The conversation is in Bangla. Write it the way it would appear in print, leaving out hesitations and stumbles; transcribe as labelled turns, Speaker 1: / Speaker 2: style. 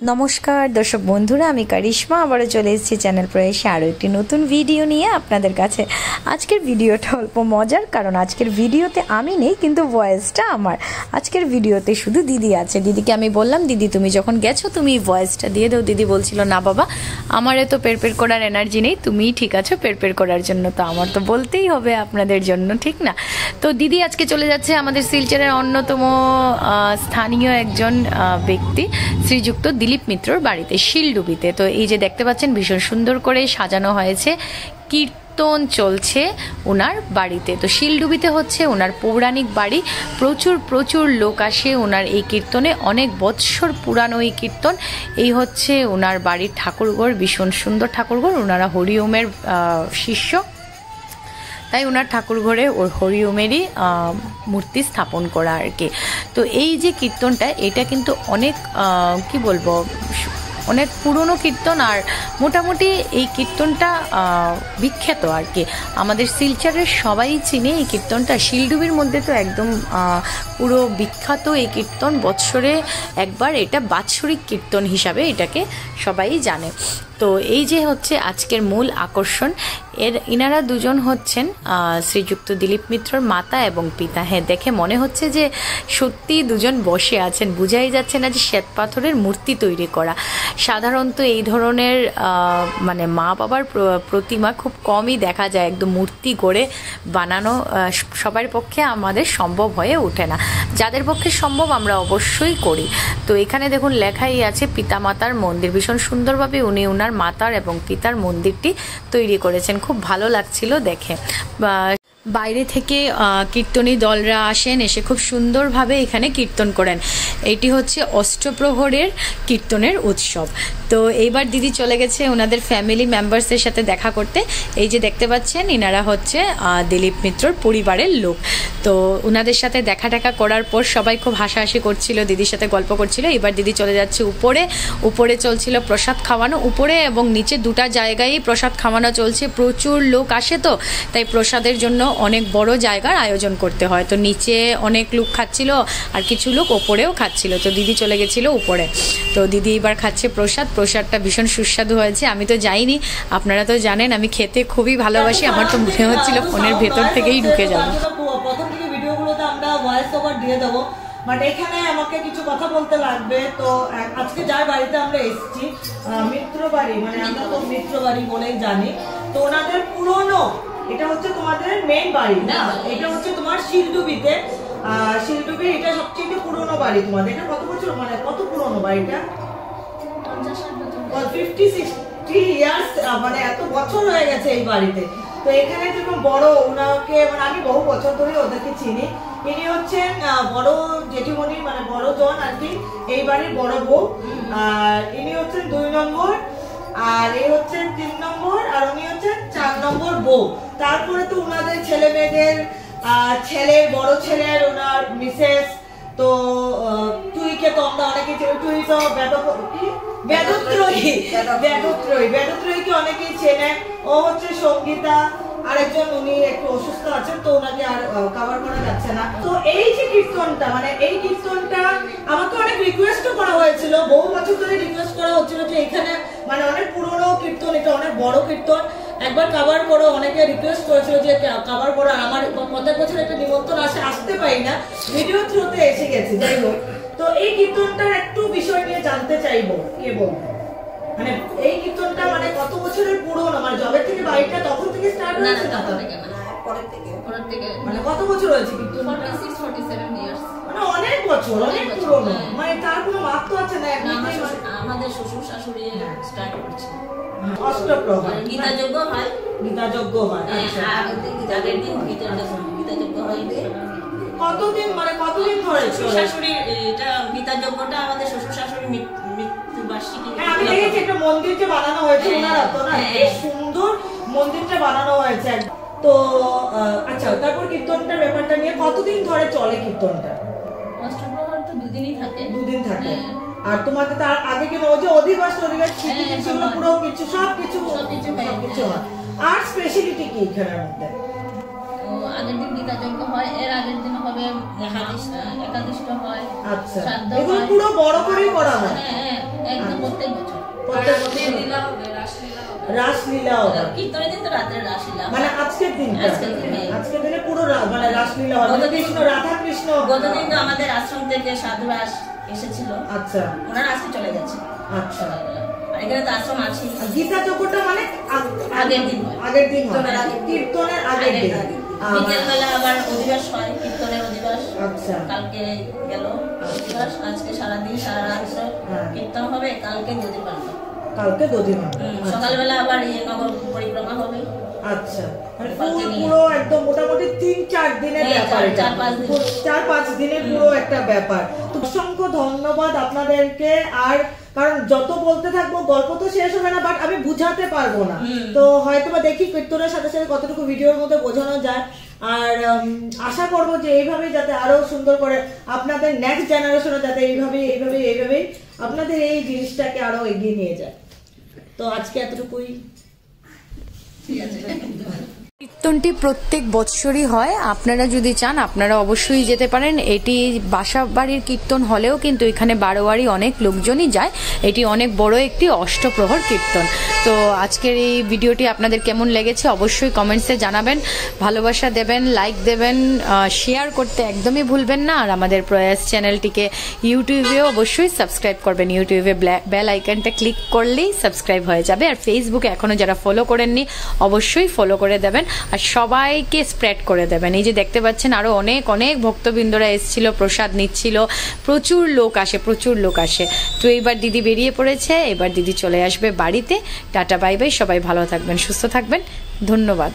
Speaker 1: নমস্কার দর্শক বন্ধুরা, আমি কারিশমা আবারও চলে এসেছি চ্যানেল প্রয়াসে আরও একটি নতুন ভিডিও নিয়ে আপনাদের কাছে। আজকের ভিডিওটা অল্প মজার, কারণ আজকের ভিডিওতে আমি নেই, কিন্তু ভয়েসটা আমার। আজকের ভিডিওতে শুধু দিদি আছে। দিদিকে আমি বললাম, দিদি তুমি যখন গেছো তুমি ভয়েসটা দিয়ে দাও। দিদি বলছিল, না বাবা, আমার এত পেরপের করার এনার্জি নেই, তুমিই ঠিক আছো পেরপের করার জন্য, তো আমার তো বলতেই হবে আপনাদের জন্য, ঠিক না? তো দিদি আজকে চলে যাচ্ছে আমাদের শিলচরের অন্যতম স্থানীয় একজন ব্যক্তি, শ্রীযুক্ত দিলীপ মিত্রর বাড়িতে, শিলডুবিতে। তো এই যে দেখতে পাচ্ছেন ভীষণ সুন্দর করে সাজানো হয়েছে, কীর্তন চলছে ওনার বাড়িতে। তো শিলডুবিতে হচ্ছে ওনার পৌরাণিক বাড়ি, প্রচুর লোক আসে ওনার এই কীর্তনে, অনেক বৎসর পুরানো এই কীর্তন। এই হচ্ছে ওনার বাড়ির ঠাকুরঘর, ভীষণ সুন্দর ঠাকুরঘর। ওনারা হরিওমের শিষ্য, তাই ওনার ঠাকুরঘরে ওর হরিওমেরই মূর্তি স্থাপন করা আর কি। তো এই যে কীর্তনটা, এটা কিন্তু অনেক কি বলবো, অনেক পুরনো কীর্তন, আর মোটামুটি এই কীর্তনটা বিখ্যাত আর কি। আমাদের শিলচরের সবাই চিনে এই কীর্তনটা। শিলডুবির মধ্যে তো একদম পুরো বিখ্যাত এই কীর্তন, বৎসরে একবার এটা বাৎসরিক কীর্তন হিসাবে এটাকে সবাই জানে। তো এই যে হচ্ছে আজকের মূল আকর্ষণ, ইনারা দুজন হচ্ছেন শ্রীযুক্ত দিলীপ মিত্রর মাতা এবং পিতা। হ্যাঁ, দেখে মনে হচ্ছে যে সত্যি দুজন বসে আছেন, বোঝাই যাচ্ছে না যে শ্বেত পাথরের মূর্তি তৈরি করা। সাধারণত এই ধরনের মানে মা বাবার প্রতিমা খুব কমই দেখা যায়, একদম মূর্তি করে বানানো সবার পক্ষে আমাদের সম্ভব হয়ে ওঠে না। যাদের পক্ষে সম্ভব আমরা অবশ্যই করি। তো এখানে দেখুন লেখাই আছে পিতামাতার মন্দির, ভীষণ সুন্দরভাবে উনি ওনার মাতার এবং পিতার মন্দিরটি তৈরি করেছেন। খুব ভালো লাগছিল দেখে। বাইরে থেকে কীর্তনী দলরা আসেন, এসে খুব সুন্দরভাবে এখানে কীর্তন করেন। এটি হচ্ছে অষ্টপ্রহরের কীর্তনের উৎসব। তো এইবার দিদি চলে গেছে ওনাদের ফ্যামিলি মেম্বার্সের সাথে দেখা করতে। এই যে দেখতে পাচ্ছেন, ইনারা হচ্ছে দিলীপ মিত্রর পরিবারের লোক। তো ওনাদের সাথে দেখা করার পর সবাই খুব হাসাহাসি করছিল, দিদির সাথে গল্প করছিল। এবার দিদি চলে যাচ্ছে উপরে চলছিল প্রসাদ খাওয়ানো, উপরে এবং নিচে দুটা জায়গায় প্রসাদ খাওয়ানো চলছে। প্রচুর লোক আসে, তো তাই প্রসাদের জন্য অনেক বড় জায়গার আয়োজন করতে হয়। তো নিচে অনেক লোক খাচ্ছিল, আর কিছু লোক ওপরেও খাচ্ছিল। তো দিদি চলে গেছিল উপরে। তো দিদি এবার খাচ্ছে প্রসাদটা ভীষণ সুস্বাদু হয়েছে। আমি তো যাইনি, আপনারা তো জানেন আমি খেতে খুবই ভালোবাসি। আমার তো মনে হচ্ছিল ফোনের ভেতর থেকেই ঢুকে যাবো।
Speaker 2: প্রথম থেকে ভিডিওগুলোতে আমরা ভয়েস ওভার দিয়ে দেবো, বাট এখানে আমাকে কিছু কথা বলতে লাগবে। তো আজকে যার বাড়িতে আমরা এসেছি, মিত্র বাড়ি, মানে আমরা তো মিত্র বাড়ি বলেই জানি। তো ওনাদের পুরনো, এটা হচ্ছে তোমাদের মেইন বাড়ি না, এটা হচ্ছে তোমার শিলডুবিতে। শিলডুবি এটা সবচেয়ে পুরনো বাড়ি তোমাদের। এটা কত বছর, মানে কত পুরনো বাড়িটা? 50-60 ইয়ার্স, মানে এত বছর হয়ে গেছে এই বাড়িতে। তো এখানে যেরকম বড় ওনাকে, মানে আমি বহু বছর ধরে ওদেরকে চিনি। ইনি হচ্ছেন বড় জেঠিমণি, মানে বড় জন আর কি, এই বাড়ির বড় বউ। আর ইনি হচ্ছেন 2 নম্বর, আর এই হচ্ছেন 3 নম্বর, আর উনি হচ্ছেন 4 নম্বর বউ। তারপরে তো ওনাদের ছেলে মেয়েদের, ছেলের বড় ছেলের ওনার মিসেস। তো তুইকে তো আমরা অনেকে চিনি, তুই তো বেদত্রয়ীকে অনেকেই চেনে। ও হচ্ছে সঙ্গীতা, আরেকজন উনি একটু অসুস্থ আছেন, তো ওনাকে আর কভার করা যাচ্ছে না। তো এই যে কীর্তনটা, মানে এই কীর্তনটা আমাকে অনেক রিকোয়েস্টও করা হয়েছিল, বহু বছর ধরে রিকোয়েস্ট করা হচ্ছিল যে এখানে মানে অনেক পুরনো কীর্তন, এটা অনেক বড় কীর্তন, একবার কভার করো। অনেকে রিকোয়েস্ট করেছিল যে কভার করো। আমার প্রত্যেক বছর একটা নিমন্ত্রণ আসতে পারি না, ভিডিও থ্রুতে এসে গেছি। যাই হোক, তো এই কীর্তনটার একটু বিষয় নিয়ে জানতে চাইবো। কে বলবো, মানে এই কীর্তনটা মানে কত বছরের পুরনো, মানে যবে থেকে বাড়িটা তখন থেকে স্টার্ট হয়েছে না? পরের থেকে মানে কত বছর হয়েছে কীর্তন?
Speaker 3: 46-47 ইয়ার্স,
Speaker 2: মানে অনেক বছর, অনেক পুরনো। মানে তার কোনো মাপ তো আছে না?
Speaker 3: আমাদের শ্বশুর শাশুড়ি স্টার্ট করছে।
Speaker 2: অষ্টপ্রহর
Speaker 3: গীতা যজ্ঞ হয়,
Speaker 2: আচ্ছা।
Speaker 3: আগের দিন গীতা যজ্ঞ হয়।
Speaker 2: কতদিন, মানে কতদিন ধরে
Speaker 3: শাশুড়ি, এটা গীতা যজ্ঞটা আমাদের শ্বশুর শাশুড়ি মৃত্যুবার্ষিকী।
Speaker 2: হ্যাঁ, আমি দেখেছি একটা মন্দির যে বানানো হয়েছে ওনারা, তো না বেশ সুন্দর মন্দিরটা বানানো হয়েছে। তো আচ্ছা, তারপর কীর্তনটার ব্যাপারটা নিয়ে কতদিন ধরে চলে কীর্তনটা?
Speaker 3: অষ্টপ্রহর তো 2 দিনই থাকে।
Speaker 2: 2 দিন থাকে। আর তোমাদের তার আগে কি ওই যে অধিবাস সেগুলো পুরো কিছু সবকিছু হয়। আর স্পেশালিটি কি এখানের মধ্যে?
Speaker 3: আগের দিন গীতা যজ্ঞ হয়, এর আগের দিন হবে একাদশটা হয়।
Speaker 2: আচ্ছা, এগুলো পুরো বড় করেই করা হয়।
Speaker 3: হ্যাঁ, একদম
Speaker 2: রাসলীলা
Speaker 3: কীর্তনের দিন তো রাত্রে রাসলীলা,
Speaker 2: মানে আজকের দিনে পুরো মানে রাসলীলা হবে। কৃষ্ণ রাধা কৃষ্ণ
Speaker 3: গতদিন তো আমাদের আশ্রম থেকে সাধুরা এসেছিল।
Speaker 2: আচ্ছা,
Speaker 3: ওনারা আজকে চলে গেছে।
Speaker 2: আচ্ছা,
Speaker 3: আর এখানে তো আশ্রম আছে।
Speaker 2: গীতা যজ্ঞটা মানে
Speaker 3: আগের দিন
Speaker 2: কীর্তনের আগের দিন
Speaker 3: বিকেল বেলা আবার অধিবাস হয়, কীর্তনের অধিবাস।
Speaker 2: আচ্ছা,
Speaker 3: কালকে গেল অধিবাস, আজকে সারাদিন সারা রাত কীর্তন হবে, কালকে দধিপান, সকালবেলা আবার নগর পরিক্রমা হবে।
Speaker 2: আচ্ছা, পুরো একদম মোটামুটি 3-4 দিনের ব্যাপার, 4-5 দিনের পুরো একটা ব্যাপার। তো অসংখ্য ধন্যবাদ আপনাদেরকে। আর কারণ যত বলতে থাকবো গল্প তো শেষ হবে না, বাট আমি বুঝাতে পারবো না। তো হয়তো বা দেখি কীর্তনের সাথে সাথে কতটুকু ভিডিওর মধ্যে বোঝানো যায়। আর আশা করবো যে এইভাবেই যাতে আরো সুন্দর করে আপনাদের নেক্সট জেনারেশনে যাতে এইভাবেই আপনাদের এই জিনিসটাকে আরো এগিয়ে নিয়ে যায়। তো আজকে এতটুকুই।
Speaker 3: ঠিক আছে।
Speaker 1: কীর্তনটি প্রত্যেক বৎসরই হয়, আপনারা যদি চান আপনারা অবশ্যই যেতে পারেন। এটি বাসাবাড়ির কীর্তন হলেও কিন্তু এখানে বারোয়ারি অনেক লোকজনই যায়। এটি অনেক বড় একটি অষ্টপ্রহর কীর্তন। তো আজকের এই ভিডিওটি আপনাদের কেমন লেগেছে অবশ্যই কমেন্টসে জানাবেন, ভালোবাসা দেবেন, লাইক দেবেন, শেয়ার করতে একদমই ভুলবেন না। আর আমাদের প্রয়াস চ্যানেলটিকে ইউটিউবেও অবশ্যই সাবস্ক্রাইব করবেন। ইউটিউবে বেল আইকনটা ক্লিক করলেই সাবস্ক্রাইব হয়ে যাবে। আর ফেসবুকে এখনও যারা ফলো করেননি অবশ্যই ফলো করে দেবেন আর সবাইকে স্প্রেড করে দেবেন। এই যে দেখতে পাচ্ছেন আরো অনেক ভক্তবৃন্দরা এসেছিল, প্রসাদ নিচ্ছিল, প্রচুর লোক আসে। তো এইবার দিদি বেরিয়ে পড়েছে, এবার দিদি চলে আসবে বাড়িতে। টাটা বাই বাই, সবাই ভালো থাকবেন, সুস্থ থাকবেন, ধন্যবাদ।